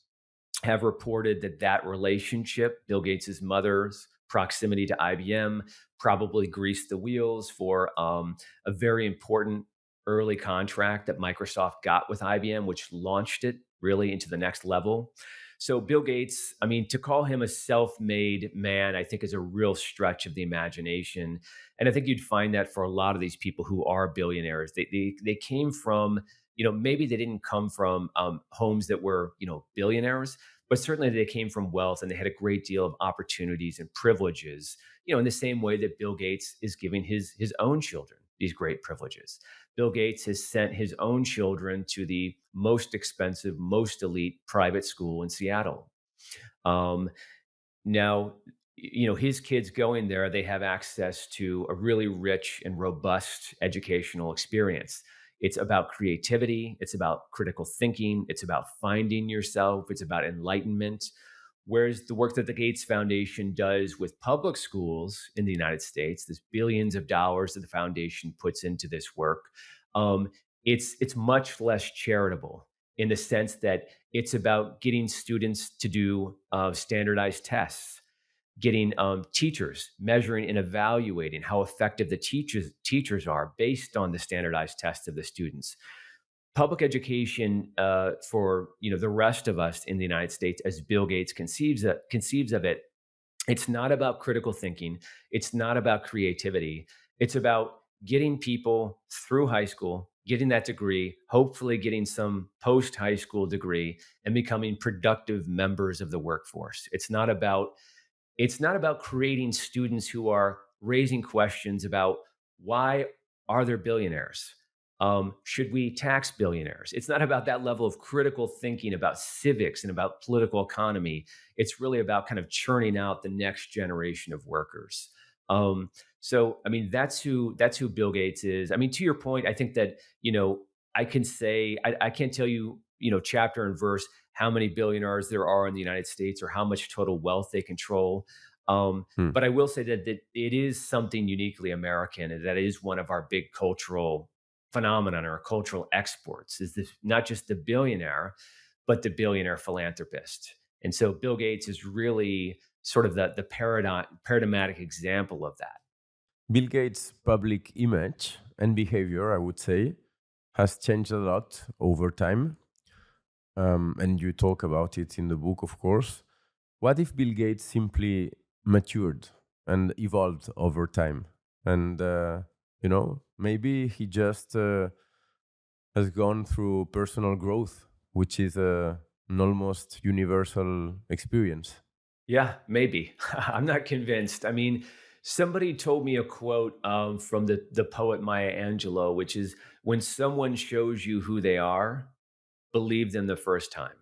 have reported that relationship, Bill Gates' mother's proximity to IBM, probably greased the wheels for a very important early contract that Microsoft got with IBM, which launched it really into the next level. So Bill Gates, I mean, to call him a self-made man, I think is a real stretch of the imagination. And I think you'd find that for a lot of these people who are billionaires, they came from, maybe they didn't come from homes that were, billionaires, but certainly they came from wealth and they had a great deal of opportunities and privileges, in the same way that Bill Gates is giving his own children these great privileges. Bill Gates has sent his own children to the most expensive, most elite private school in Seattle. Um, Now, his kids going there, they have access to a really rich and robust educational experience. It's about creativity. It's about critical thinking. It's about finding yourself. It's about enlightenment. Whereas the work that the Gates Foundation does with public schools in the United States, there's billions of dollars that the foundation puts into this work. Um, it's much less charitable in the sense that it's about getting students to do standardized tests, getting teachers measuring and evaluating how effective the teachers are based on the standardized tests of the students. Public education for the rest of us in the United States, as Bill Gates conceives of it, it's not about critical thinking. It's not about creativity. It's about getting people through high school, getting that degree, hopefully getting some post high school degree, and becoming productive members of the workforce. It's not about creating students who are raising questions about why are there billionaires? Should we tax billionaires? It's not about that level of critical thinking about civics and about political economy. It's really about kind of churning out the next generation of workers. So, I mean, that's who Bill Gates is. I mean, to your point, I think that I can say I can't tell you chapter and verse how many billionaires there are in the United States or how much total wealth they control.
Hmm.
But I will say that it is something uniquely American, and that is one of our big cultural phenomenon or cultural exports. Is this not just the billionaire, but the billionaire philanthropist? And so Bill Gates is really sort of the paradigmatic example of that.
Bill Gates' public image and behavior, I would say, has changed a lot over time. And you talk about it in the book, of course. What if Bill Gates simply matured and evolved over time? And, maybe he just has gone through personal growth, which is an almost universal experience.
Yeah, maybe. I'm not convinced. I mean, somebody told me a quote from the poet Maya Angelou, which is, "When someone shows you who they are, believe them the first time."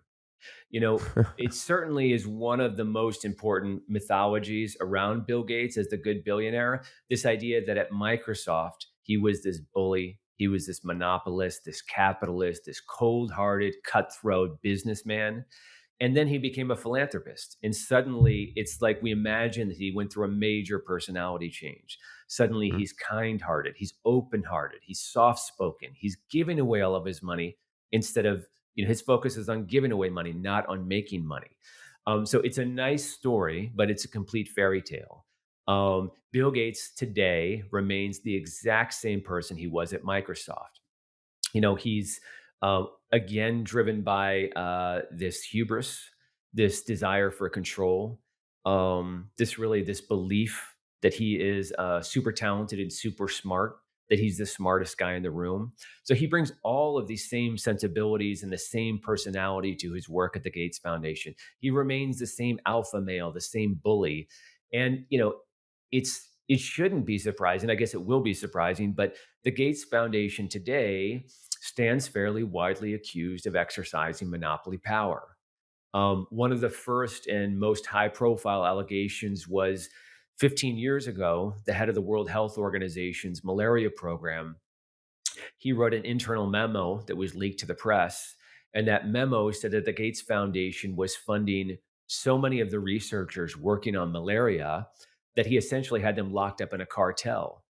It certainly is one of the most important mythologies around Bill Gates as the good billionaire. This idea that at Microsoft, he was this bully, he was this monopolist, this capitalist, this cold hearted, cutthroat businessman. And then he became a philanthropist. And suddenly it's like we imagine that he went through a major personality change. Suddenly
Mm.
he's kind hearted, he's open hearted, he's soft spoken, he's giving away all of his money instead of, his focus is on giving away money, not on making money. So it's a nice story, but it's a complete fairy tale. Bill Gates today remains the exact same person he was at Microsoft. He's again driven by this hubris, this desire for control, this belief that he is super talented and super smart, that he's the smartest guy in the room. So he brings all of these same sensibilities and the same personality to his work at the Gates Foundation. He remains the same alpha male, the same bully, and it shouldn't be surprising. I guess it will be surprising, but the Gates Foundation today stands fairly widely accused of exercising monopoly power. One of the first and most high profile allegations was 15 years ago, the head of the World Health Organization's malaria program. He wrote an internal memo that was leaked to the press. And that memo said that the Gates Foundation was funding so many of the researchers working on malaria that he essentially had them locked up in a cartel.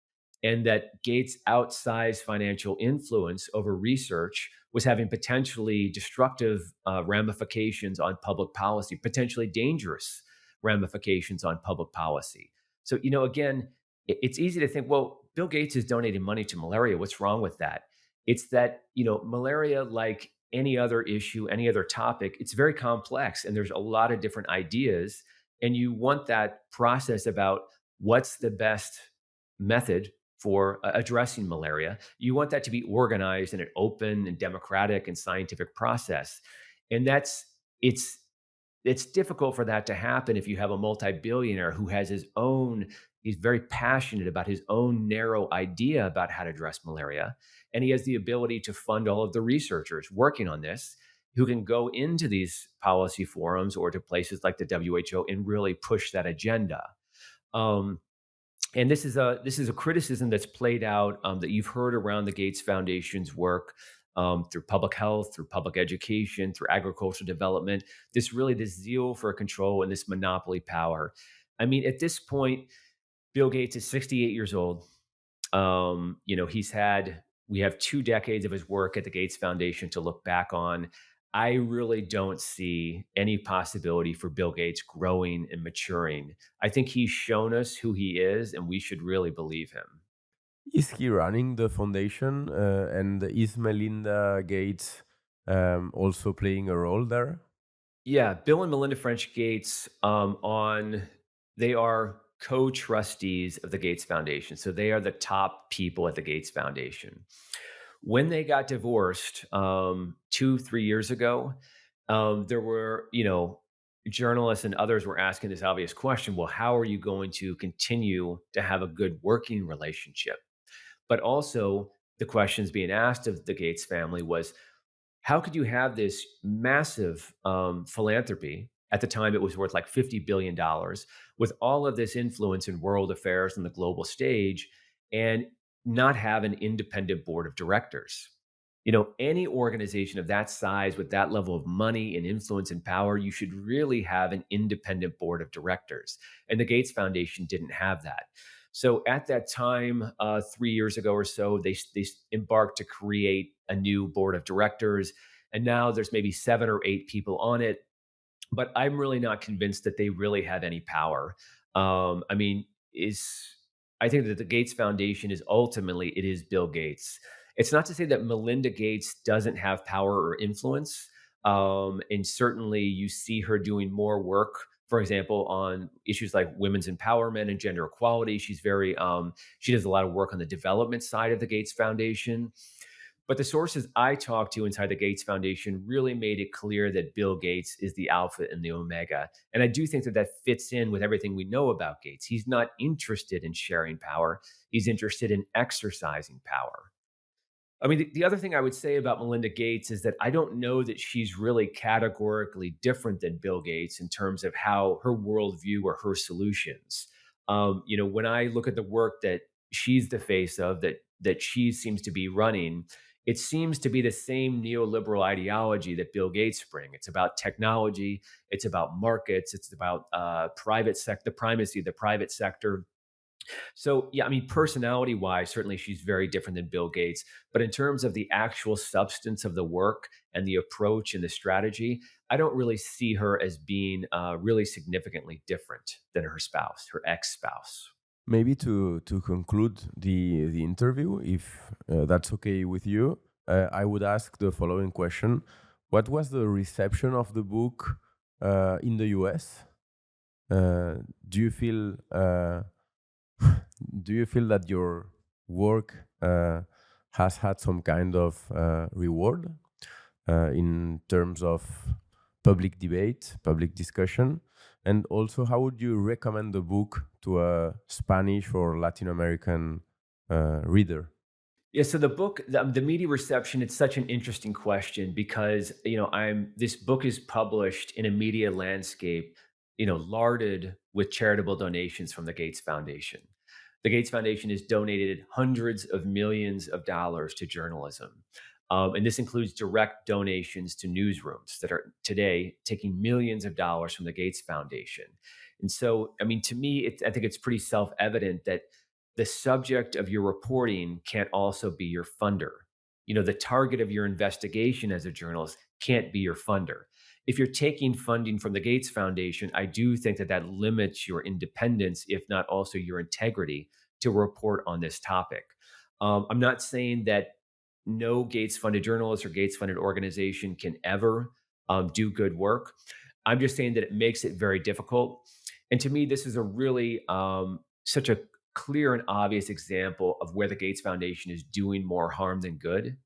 And that Gates' outsized financial influence over research was having potentially destructive ramifications on public policy, potentially dangerous ramifications on public policy. So, again, it's easy to think, well, Bill Gates is donating money to malaria. What's wrong with that? It's that, malaria, like any other issue, any other topic, it's very complex and there's a lot of different ideas. And you want that process about what's the best method for addressing malaria. You want that to be organized in an open and democratic and scientific process. And it's difficult for that to happen if you have a multi-billionaire who has he's very passionate about his own narrow idea about how to address malaria. And he has the ability to fund all of the researchers working on this who can go into these policy forums or to places like the WHO and really push that agenda. Um, and this is a criticism that's played out that you've heard around the Gates Foundation's work through public health, through public education, through agricultural development. This zeal for control and this monopoly power. I mean, at this point, Bill Gates is 68 years old. We have 2 decades of his work at the Gates Foundation to look back on. I really don't see any possibility for Bill Gates growing and maturing. I think he's shown us who he is, and we should really believe him.
Is he running the foundation? And is Melinda Gates also playing a role there?
Yeah, Bill and Melinda French Gates they are co-trustees of the Gates Foundation. So they are the top people at the Gates Foundation. When they got divorced 2, 3 years ago, there were, journalists and others were asking this obvious question: well, how are you going to continue to have a good working relationship? But also, the questions being asked of the Gates family was, how could you have this massive philanthropy? At the time, it was worth like $50 billion, with all of this influence in world affairs and the global stage, and not have an independent board of directors. Any organization of that size with that level of money and influence and power, you should really have an independent board of directors. And the Gates Foundation didn't have that. So at that time, 3 years ago or so, they embarked to create a new board of directors. And now there's maybe 7 or 8 people on it. But I'm really not convinced that they really have any power. I mean, is I think that the Gates Foundation is ultimately it is Bill Gates. It's not to say that Melinda Gates doesn't have power or influence. And certainly you see her doing more work, for example, on issues like women's empowerment and gender equality. She does a lot of work on the development side of the Gates Foundation. But the sources I talked to inside the Gates Foundation really made it clear that Bill Gates is the alpha and the omega. And I do think that that fits in with everything we know about Gates. He's not interested in sharing power, he's interested in exercising power. I mean, the other thing I would say about Melinda Gates is that I don't know that she's really categorically different than Bill Gates in terms of how her worldview or her solutions. When I look at the work that she's the face of, that she seems to be running, it seems to be the same neoliberal ideology that Bill Gates bring. It's about technology, it's about markets, it's about private sector, the primacy of the private sector. So, yeah, I mean, personality wise, certainly she's very different than Bill Gates. But in terms of the actual substance of the work and the approach and the strategy, I don't really see her as being really significantly different than her spouse, her ex spouse.
Maybe to conclude the interview, if that's okay with you, I would ask the following question: what was the reception of the book in the US? Do you feel that your work has had some kind of reward in terms of public debate, public discussion? And also, how would you recommend the book to a Spanish or Latin American reader?
Yeah, so the media reception, it's such an interesting question because, this book is published in a media landscape, larded with charitable donations from the Gates Foundation. The Gates Foundation has donated hundreds of millions of dollars to journalism. And this includes direct donations to newsrooms that are today taking millions of dollars from the Gates Foundation. And so, I mean, to me, I think it's pretty self evident that the subject of your reporting can't also be your funder. The target of your investigation as a journalist can't be your funder. If you're taking funding from the Gates Foundation, I do think that that limits your independence, if not also your integrity, to report on this topic. I'm not saying that no Gates funded journalist or Gates funded organization can ever do good work. I'm just saying that it makes it very difficult. And to me, this is a really such a clear and obvious example of where the Gates Foundation is doing more harm than good.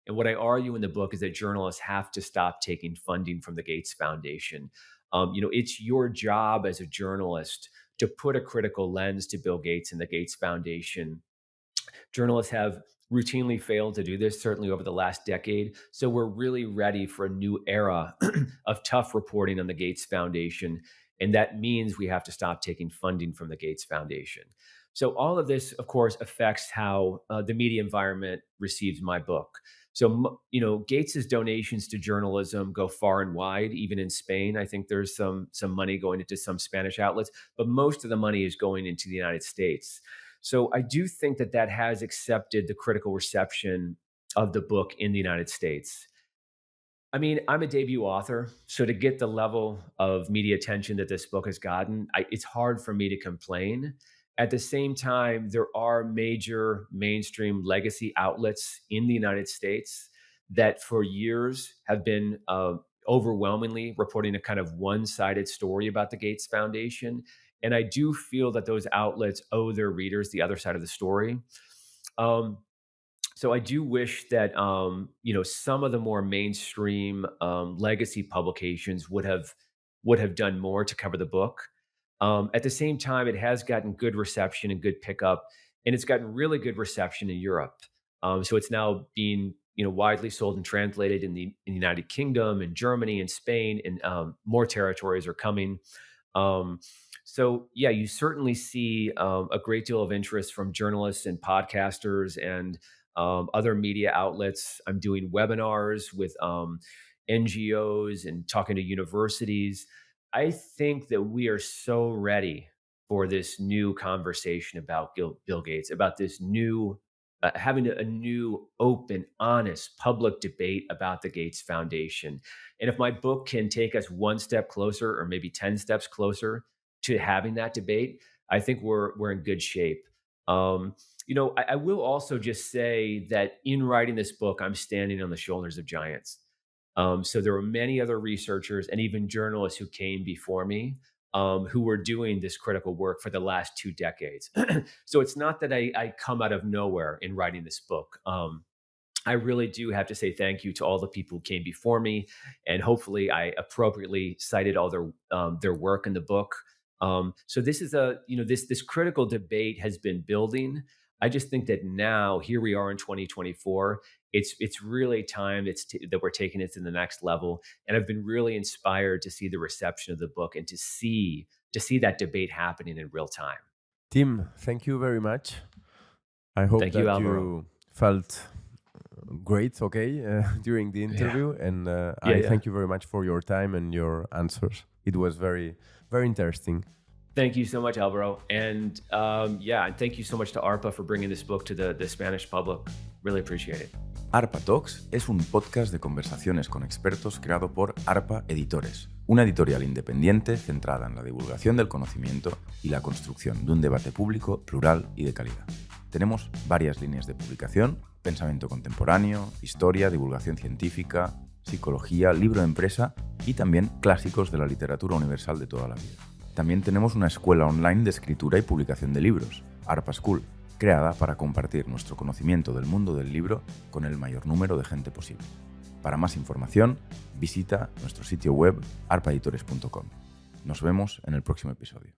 And what I argue in the book is that journalists have to stop taking funding from the Gates Foundation. It's your job as a journalist to put a critical lens to Bill Gates and the Gates Foundation. Journalists have routinely failed to do this, certainly over the last decade. So we're really ready for a new era of tough reporting on the Gates Foundation. And that means we have to stop taking funding from the Gates Foundation. So all of this, of course, affects how the media environment receives my book. So, Gates's donations to journalism go far and wide, even in Spain. I think there's some money going into some Spanish outlets, but most of the money is going into the United States. So I do think that that has accepted the critical reception of the book in the United States. I mean, I'm a debut author, so to get the level of media attention that this book has gotten, it's hard for me to complain. At the same time, there are major mainstream legacy outlets in the United States that for years have been overwhelmingly reporting a kind of one-sided story about the Gates Foundation. And I do feel that those outlets owe their readers the other side of the story. Um, So I do wish that some of the more mainstream legacy publications would have done more to cover the book. At the same time, it has gotten good reception and good pickup, and it's gotten really good reception in Europe. So it's now being widely sold and translated in the United Kingdom and Germany and Spain, and more territories are coming. Um, so yeah, you certainly see a great deal of interest from journalists and podcasters and other media outlets. I'm doing webinars with NGOs and talking to universities. I think that we are so ready for this new conversation about Bill Gates, about this new having a new, open, honest, public debate about the Gates Foundation. And if my book can take us one step closer, or maybe 10 steps closer to having that debate, I think we're in good shape. I will also just say that in writing this book, I'm standing on the shoulders of giants. So there were many other researchers and even journalists who came before me, who were doing this critical work for the last 2 decades. So it's not that I come out of nowhere in writing this book. I really do have to say thank you to all the people who came before me, and hopefully I appropriately cited all their work in the book. So this is this critical debate has been building. I just think that now, here we are in 2024, it's really time that we're taking it to the next level. And I've been really inspired to see the reception of the book and to see that debate happening in real time.
Tim, thank you very much. I hope
Thank
that
you, Alvaro.
you felt great, during the interview. And I thank you very much for your time and your answers. It was very, very interesting.
Thank you so much, Alvaro. And and thank you so much to Arpa for bringing this book to the Spanish public. Really appreciate it.
Arpa Talks es un podcast de conversaciones con expertos creado por Arpa Editores, una editorial independiente centrada en la divulgación del conocimiento y la construcción de un debate público plural y de calidad. Tenemos varias líneas de publicación: pensamiento contemporáneo, historia, divulgación científica, psicología, libro de empresa y también clásicos de la literatura universal de toda la vida. También tenemos una escuela online de escritura y publicación de libros, Arpa School, creada para compartir nuestro conocimiento del mundo del libro con el mayor número de gente posible. Para más información, visita nuestro sitio web arpaeditores.com. Nos vemos en el próximo episodio.